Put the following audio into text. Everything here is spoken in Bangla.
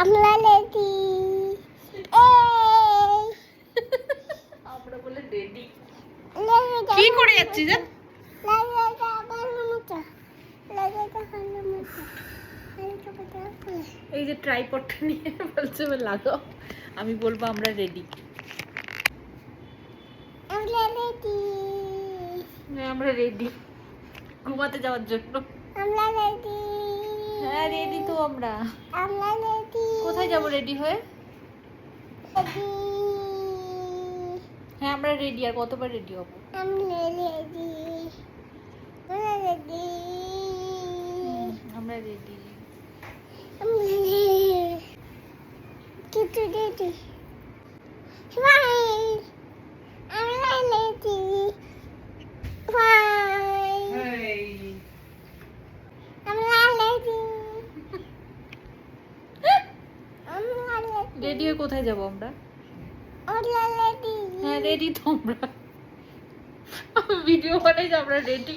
আমরা রেডি। আমরা বলে রেডি। কি করে যাচ্ছিস? এই যে ট্রাইপডটা নিয়ে বলছে লাগাও, আমি বলবো আমরা রেডি। আমরা রেডি ঘুমাতে যাওয়ার জন্য। হ্যাঁ রেডি তো আমরা। কোথায় যাবো রেডি হয়ে? হ্যাঁ আমরা রেডি। আর কতবার রেডি হবো? আমরা রেডি। কিছু রেডি। রেডি হয়ে কোথায় যাবো আমরা? হ্যাঁ রেডি তো আমরা। ভিডিও বানাই যে আমরা রেডি।